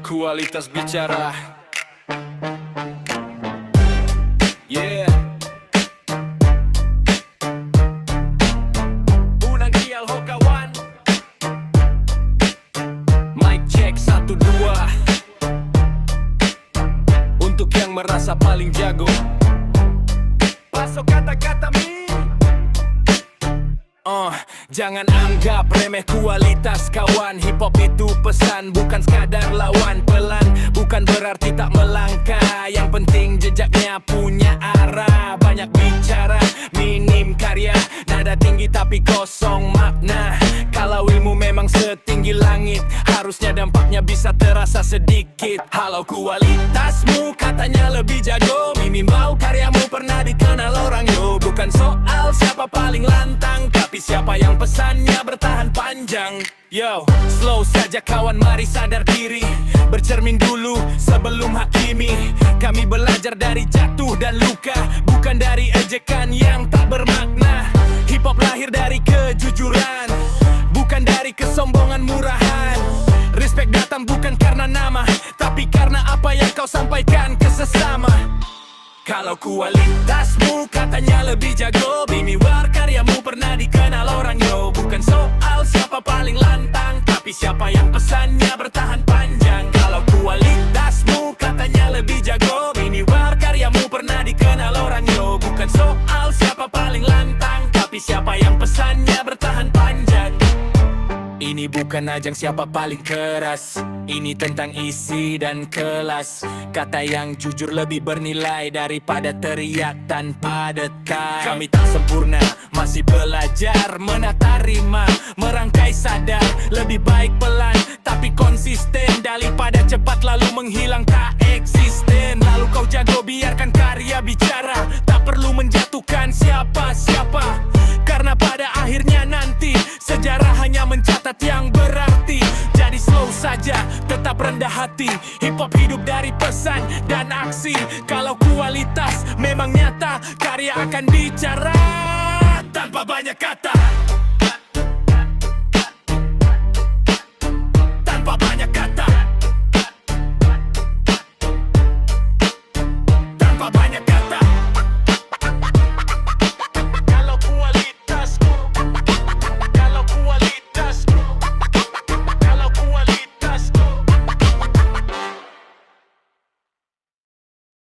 Kualitas bicara. Yeah. Unang Rial ho kawan. Mic check 1, 2. Untuk yang merasa paling jago, pasok kata-kata mi. Jangan anggap remeh kualitas kawan. Hip hop itu pesan, bukan sekadar lawan. Pelan bukan berarti tak melangkah. Yang penting jejaknya punya arah. Banyak bicara, minim karya. Nada tinggi tapi kosong makna. Kalau ilmu memang setinggi langit, harusnya dampaknya bisa terasa sedikit. Halau kualitasmu katanya lebih jago. Minimal karyamu pernah dikenal orang yo. Bukan soal siapa paling lantang, tapi siapa yang pesannya bertahan panjang. Yo, slow saja kawan, mari sadar diri. Bercermin dulu sebelum hakimi. Kami belajar dari jatuh dan luka, bukan dari ejekan yang tak bermakna. Hip hop lahir dari kejujuran, bukan dari kesombongan murahan. Respect datang bukan karena nama, tapi karena apa yang kau sampaikan ke sesama. Kalau kualitasmu katanya lebih jago, minimal karyamu pernah dikenal orang yo. Bukan soal siapa paling lantang, tapi siapa yang pesannya bertahan panjang. Kalau kualitasmu katanya lebih jago, minimal karyamu pernah dikenal orang yo. Bukan soal siapa paling lantang, tapi siapa yang pesannya bertahan panjang. Ini bukan ajang siapa paling keras, ini tentang isi dan kelas. Kata yang jujur lebih bernilai daripada teriak tanpa detai. Kami tak sempurna, masih belajar menata rima, merangkai sadar. Lebih baik pelan tapi konsisten daripada cepat lalu menghilang tak eksisten. Lalu kau jago biarkan karya bicara, tak perlu menjatuhkan siapa-siapa. Karena pada akhirnya nanti sejarah hanya mencatat yang berarti. Jadi slow saja, tetap rendah hati. Hip hop hidup dari pesan dan aksi. Kalau kualitas memang nyata, karya akan bicara tanpa banyak kata. Tanpa banyak kata. Tanpa banyak kata.